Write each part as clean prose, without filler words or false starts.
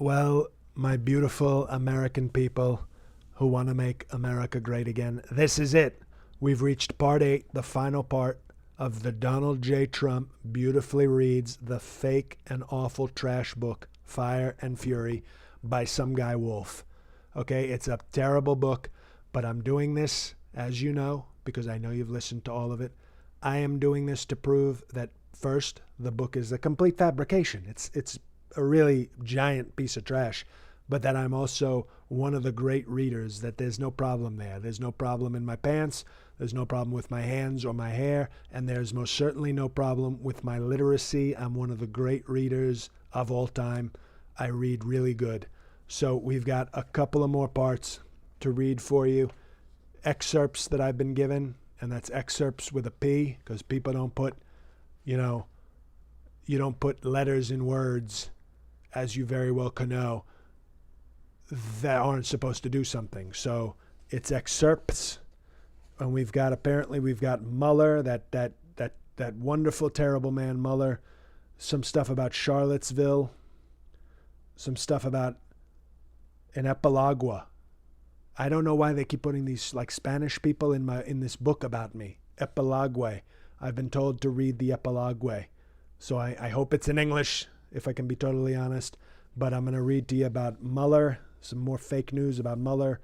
Well, my beautiful American people who want to make America great again, this is it. We've reached part 8, the final part of the Donald J. Trump beautifully reads the fake and awful trash book, Fire and Fury, by some guy Wolff. Okay, it's a terrible book, but I'm doing this, as you know, because I know you've listened to all of it. I am doing this to prove that, first, the book is a complete fabrication. It's a really giant piece of trash, but that I'm also one of the great readers, that there's no problem there. There's no problem in my pants, there's no problem with my hands or my hair, and there's most certainly no problem with my literacy. I'm one of the great readers of all time. I read really good. So we've got a couple of more parts to read for you. Excerpts that I've been given, and that's excerpts with a P, because people don't put, you don't put letters in words, as you very well can know, that aren't supposed to do something. So it's excerpts, and we've got Mueller, that wonderful, terrible man Mueller, some stuff about Charlottesville, some stuff about an Epilogue. I don't know why they keep putting these like Spanish people in this book about me. Epilogue. I've been told to read the Epilogue. So I hope it's in English, if I can be totally honest. But I'm going to read to you about Mueller, some more fake news about Mueller,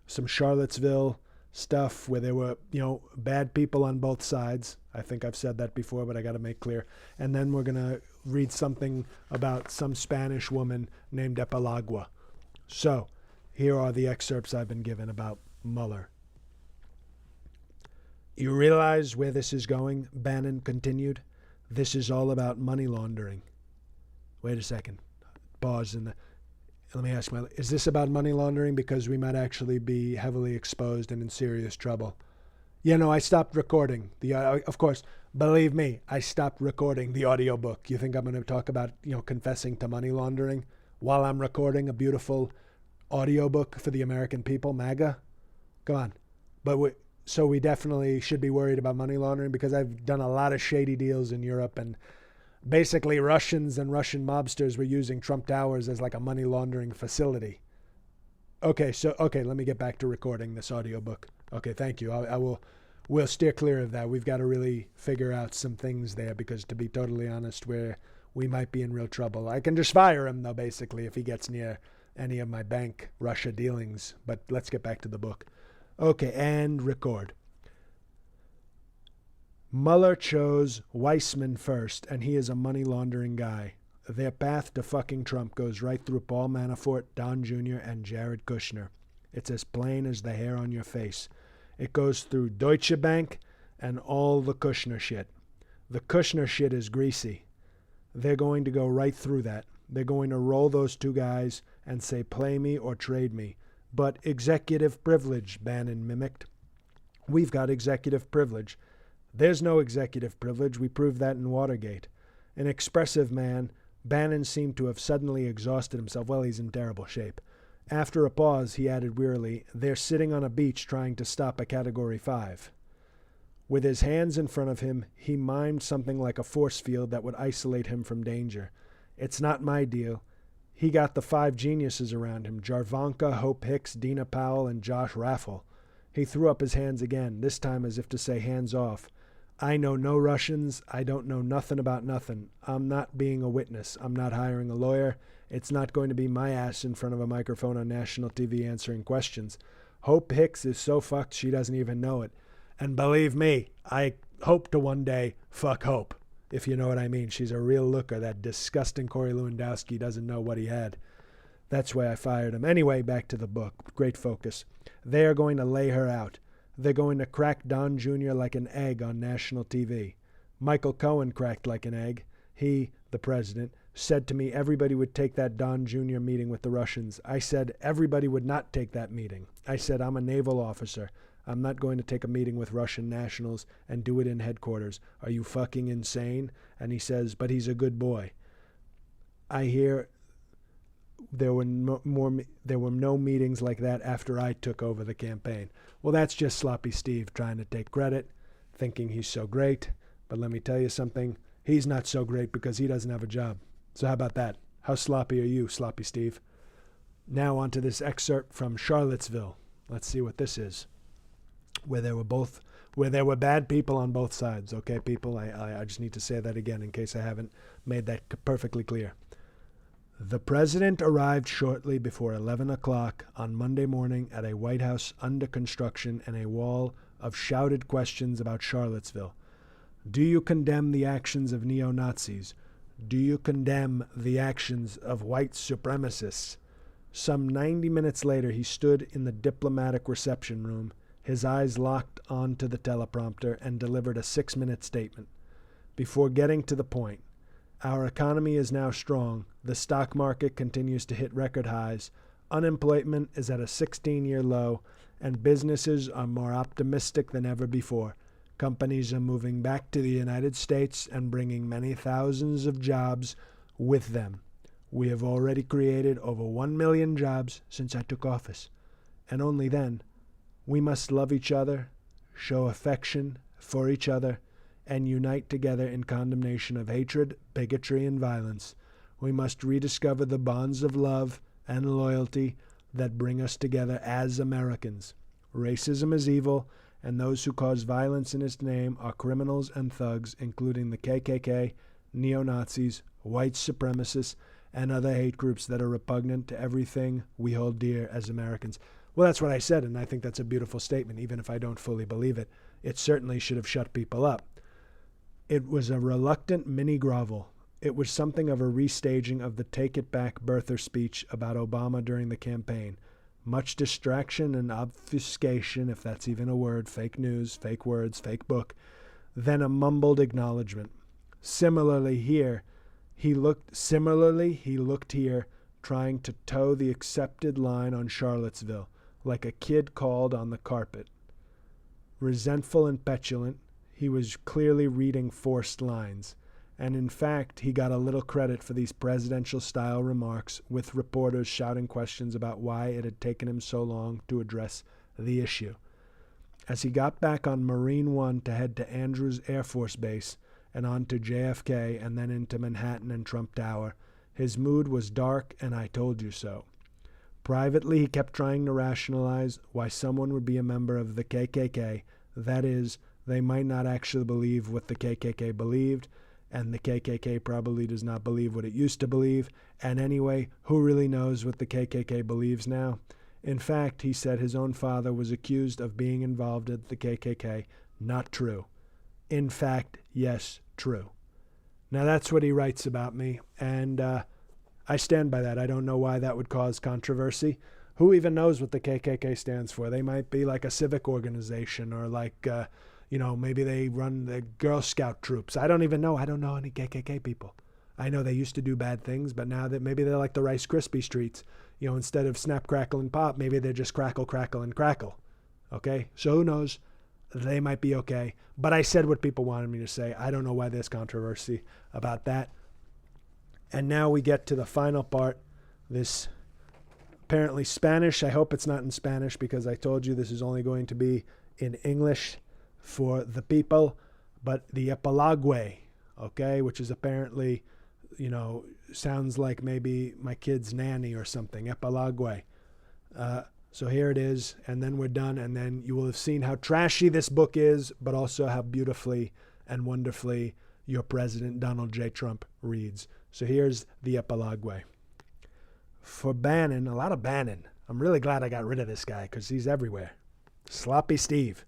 some Charlottesville stuff where there were, bad people on both sides. I think I've said that before, but I got to make clear. And then we're going to read something about some Spanish woman named Epilogue. So here are the excerpts I've been given about Mueller. You realize where this is going? Bannon continued. This is all about money laundering. Wait a second. Pause. Let me ask is this about money laundering? Because we might actually be heavily exposed and in serious trouble. I stopped recording. Of course, believe me, I stopped recording the audiobook. You think I'm going to talk about, confessing to money laundering while I'm recording a beautiful audiobook for the American people, MAGA? Come on. But so we definitely should be worried about money laundering, because I've done a lot of shady deals in Europe, and basically Russians and Russian mobsters were using Trump Towers as like a money laundering facility. Okay, let me get back to recording this audiobook. Okay, thank you. We'll steer clear of that. We've got to really figure out some things there, because to be totally honest, we might be in real trouble. I can just fire him, though, basically, if he gets near any of my bank Russia dealings. But let's get back to the book. Okay, and record. Mueller chose Weissman first, and he is a money laundering guy. Their path to fucking Trump goes right through Paul Manafort, Don Jr., and Jared Kushner. It's as plain as the hair on your face. It goes through Deutsche Bank and all the Kushner shit. The Kushner shit is greasy. They're going to go right through that. They're going to roll those two guys and say, play me or trade me. But executive privilege, Bannon mimicked. We've got executive privilege. There's no executive privilege. We proved that in Watergate. An expressive man, Bannon seemed to have suddenly exhausted himself. Well, he's in terrible shape. After a pause, he added wearily, they're sitting on a beach trying to stop a Category 5. With his hands in front of him, he mimed something like a force field that would isolate him from danger. It's not my deal. He got the 5 geniuses around him, Jarvanka, Hope Hicks, Dina Powell, and Josh Raffel. He threw up his hands again, this time as if to say hands off. I know no Russians. I don't know nothing about nothing. I'm not being a witness. I'm not hiring a lawyer. It's not going to be my ass in front of a microphone on national TV answering questions. Hope Hicks is so fucked she doesn't even know it. And believe me, I hope to one day fuck Hope, if you know what I mean. She's a real looker. That disgusting Corey Lewandowski doesn't know what he had. That's why I fired him. Anyway, back to the book. Great focus. They are going to lay her out. They're going to crack Don Jr. like an egg on national TV. Michael Cohen cracked like an egg. He, the president, said to me everybody would take that Don Jr. meeting with the Russians. I said everybody would not take that meeting. I said I'm a naval officer. I'm not going to take a meeting with Russian nationals and do it in headquarters. Are you fucking insane? And he says, but he's a good boy. I hear there were no meetings like that after I took over the campaign. Well, that's just sloppy Steve trying to take credit, thinking he's so great. But let me tell you something. He's not so great because he doesn't have a job. So how about that? How sloppy are you, Sloppy Steve? Now on to this excerpt from Charlottesville. Let's see what this is. Where there were bad people on both sides. Okay, people? I just need to say that again in case I haven't made that perfectly clear. The president arrived shortly before 11 o'clock on Monday morning at a White House under construction and a wall of shouted questions about Charlottesville. Do you condemn the actions of neo-Nazis? Do you condemn the actions of white supremacists? Some 90 minutes later, he stood in the diplomatic reception room, his eyes locked onto the teleprompter, and delivered a 6-minute statement. Before getting to the point, our economy is now strong, the stock market continues to hit record highs, unemployment is at a 16-year low, and businesses are more optimistic than ever before. Companies are moving back to the United States and bringing many thousands of jobs with them. We have already created over 1 million jobs since I took office. And only then, we must love each other, show affection for each other, and unite together in condemnation of hatred, bigotry, and violence. We must rediscover the bonds of love and loyalty that bring us together as Americans. Racism is evil, and those who cause violence in its name are criminals and thugs, including the KKK, neo-Nazis, white supremacists, and other hate groups that are repugnant to everything we hold dear as Americans. Well, that's what I said, and I think that's a beautiful statement, even if I don't fully believe it. It certainly should have shut people up. It was a reluctant mini grovel. It was something of a restaging of the Take It Back birther speech about Obama during the campaign. Much distraction and obfuscation, if that's even a word, fake news, fake words, fake book, then a mumbled acknowledgement. Similarly, he looked here, trying to toe the accepted line on Charlottesville, like a kid called on the carpet. Resentful and petulant, he was clearly reading forced lines. And in fact, he got a little credit for these presidential-style remarks, with reporters shouting questions about why it had taken him so long to address the issue. As he got back on Marine One to head to Andrews Air Force Base and on to JFK and then into Manhattan and Trump Tower, his mood was dark and I told you so. Privately, he kept trying to rationalize why someone would be a member of the KKK. That is, they might not actually believe what the KKK believed, and the KKK probably does not believe what it used to believe, and anyway, who really knows what the KKK believes now? In fact, he said his own father was accused of being involved in the KKK. Not true. In fact, yes, true. Now that's what he writes about me, and I stand by that. I don't know why that would cause controversy. Who even knows what the KKK stands for? They might be like a civic organization or like... maybe they run the Girl Scout troops. I don't even know. I don't know any KKK people. I know they used to do bad things, but now that maybe they're like the Rice Krispie streets. Instead of snap, crackle, and pop, maybe they're just crackle, crackle, and crackle. Okay? So who knows? They might be okay. But I said what people wanted me to say. I don't know why there's controversy about that. And now we get to the final part. This apparently Spanish. I hope it's not in Spanish because I told you this is only going to be in English for the people, but the Epilogue, okay, which is apparently, sounds like maybe my kid's nanny or something, Epilogue. So here it is, and then we're done, and then you will have seen how trashy this book is, but also how beautifully and wonderfully your president, Donald J. Trump, reads. So here's the Epilogue. For Bannon, a lot of Bannon. I'm really glad I got rid of this guy because he's everywhere. Sloppy Steve.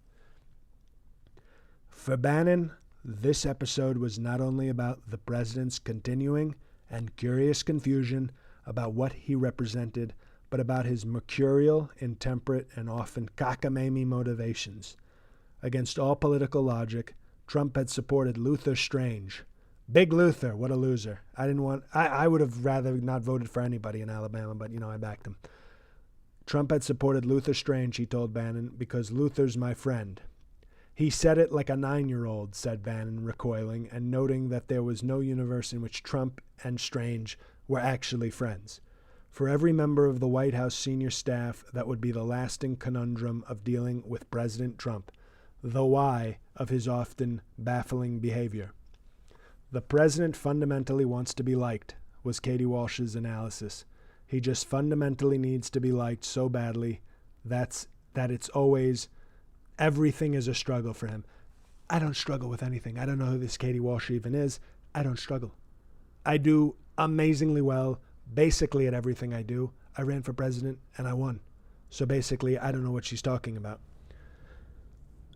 For Bannon, this episode was not only about the president's continuing and curious confusion about what he represented, but about his mercurial, intemperate, and often cockamamie motivations. Against all political logic, Trump had supported Luther Strange. Big Luther, what a loser. I would have rather not voted for anybody in Alabama, but, I backed him. Trump had supported Luther Strange, he told Bannon, because Luther's my friend. He said it like a 9-year-old, said Bannon, recoiling, and noting that there was no universe in which Trump and Strange were actually friends. For every member of the White House senior staff, that would be the lasting conundrum of dealing with President Trump, the why of his often baffling behavior. The president fundamentally wants to be liked, was Katie Walsh's analysis. He just fundamentally needs to be liked so badly that it's always, everything is a struggle for him. I don't struggle with anything. I don't know who this Katie Walsh even is. I don't struggle. I do amazingly well, basically at everything I do. I ran for president and I won. So basically, I don't know what she's talking about.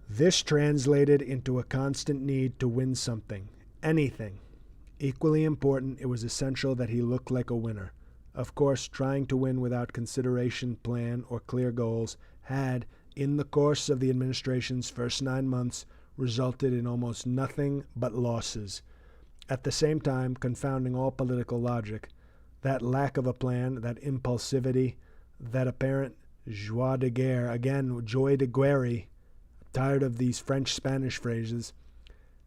This translated into a constant need to win something, anything. Equally important, it was essential that he look like a winner. Of course, trying to win without consideration, plan, or clear goals had, in the course of the administration's first 9 months, resulted in almost nothing but losses. At the same time, confounding all political logic, that lack of a plan, that impulsivity, that apparent joie de guerre, again, joie de guerre, tired of these French-Spanish phrases,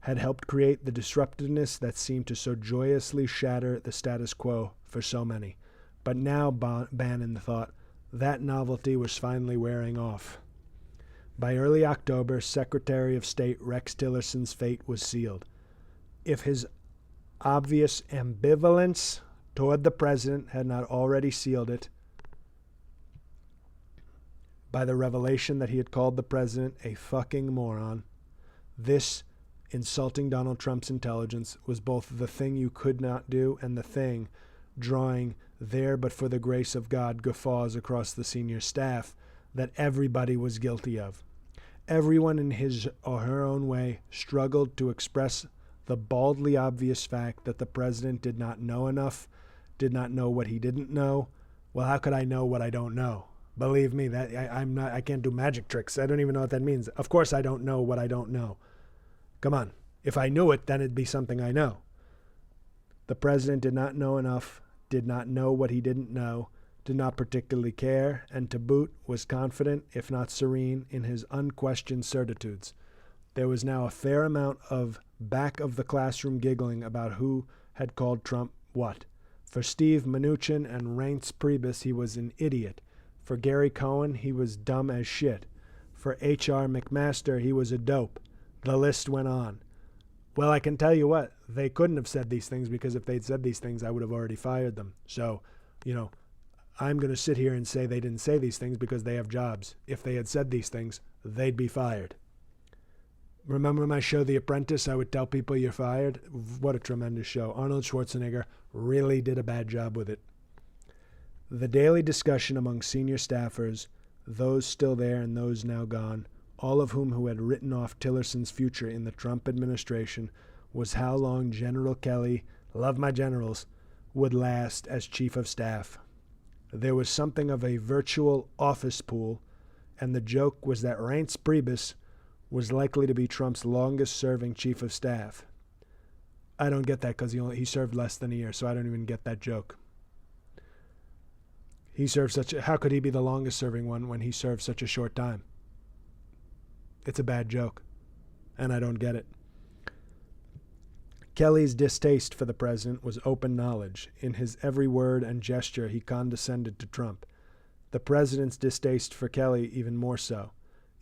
had helped create the disruptiveness that seemed to so joyously shatter the status quo for so many. But now, Bannon thought, that novelty was finally wearing off. By early October, Secretary of State Rex Tillerson's fate was sealed. If his obvious ambivalence toward the president had not already sealed it by the revelation that he had called the president a fucking moron, this, insulting Donald Trump's intelligence, was both the thing you could not do and the thing, drawing there but for the grace of God guffaws across the senior staff, that everybody was guilty of. Everyone in his or her own way struggled to express the baldly obvious fact that the president did not know enough, did not know what he didn't know. Well, how could I know what I don't know? Believe me, that I can't do magic tricks. I don't even know what that means. Of course I don't know what I don't know. Come on. If I knew it, then it'd be something I know. The president did not know enough, did not know what he didn't know, did not particularly care, and to boot was confident, if not serene, in his unquestioned certitudes. There was now a fair amount of back-of-the-classroom giggling about who had called Trump what. For Steve Mnuchin and Reince Priebus, he was an idiot. For Gary Cohen, he was dumb as shit. For H.R. McMaster, he was a dope. The list went on. Well, I can tell you what, they couldn't have said these things, because if they'd said these things, I would have already fired them. So, I'm going to sit here and say they didn't say these things because they have jobs. If they had said these things, they'd be fired. Remember my show, The Apprentice? I would tell people you're fired. What a tremendous show. Arnold Schwarzenegger really did a bad job with it. The daily discussion among senior staffers, those still there and those now gone, all of who had written off Tillerson's future in the Trump administration, was how long General Kelly, love my generals, would last as chief of staff. There was something of a virtual office pool, and the joke was that Reince Priebus was likely to be Trump's longest-serving chief of staff. I don't get that because he served less than a year, so I don't even get that joke. How could he be the longest-serving one when he served such a short time? It's a bad joke, and I don't get it. Kelly's distaste for the president was open knowledge. In his every word and gesture, he condescended to Trump. The president's distaste for Kelly even more so.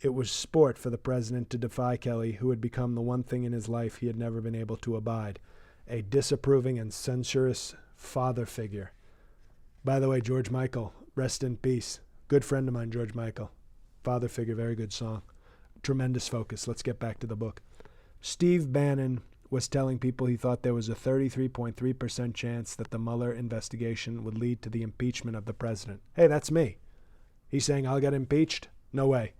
It was sport for the president to defy Kelly, who had become the one thing in his life he had never been able to abide, a disapproving and censorious father figure. By the way, George Michael, rest in peace. Good friend of mine, George Michael. Father figure, very good song. Tremendous focus. Let's get back to the book. Steve Bannon was telling people he thought there was a 33.3% chance that the Mueller investigation would lead to the impeachment of the president. Hey, that's me. He's saying I'll get impeached? No way.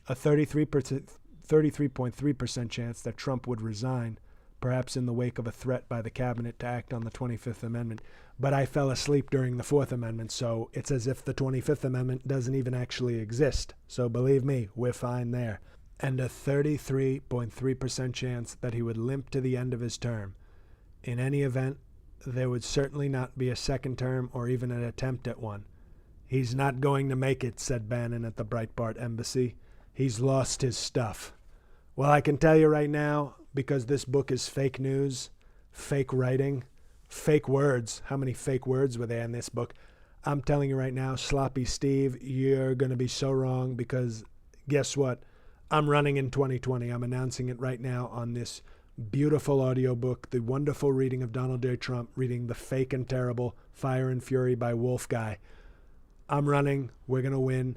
A 33.3% chance that Trump would resign, perhaps in the wake of a threat by the cabinet to act on the 25th Amendment. But I fell asleep during the 4th Amendment, so it's as if the 25th Amendment doesn't even actually exist. So believe me, we're fine there. And a 33.3% chance that he would limp to the end of his term. In any event, there would certainly not be a second term or even an attempt at one. He's not going to make it, said Bannon at the Breitbart embassy. He's lost his stuff. Well, I can tell you right now, because this book is fake news, fake writing, fake words. How many fake words were there in this book? I'm telling you right now, Sloppy Steve, you're going to be so wrong, because guess what? I'm running in 2020. I'm announcing it right now on this beautiful audiobook, the wonderful reading of Donald J. Trump, reading The Fake and Terrible, Fire and Fury by Wolff guy. I'm running. We're going to win.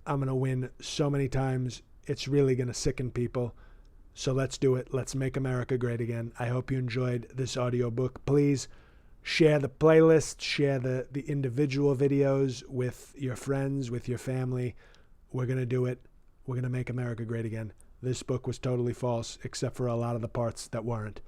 I'm going to win so many times. It's really going to sicken people. So let's do it. Let's make America great again. I hope you enjoyed this audiobook. Please share the playlist, share the individual videos with your friends, with your family. We're going to do it. We're going to make America great again. This book was totally false, except for a lot of the parts that weren't.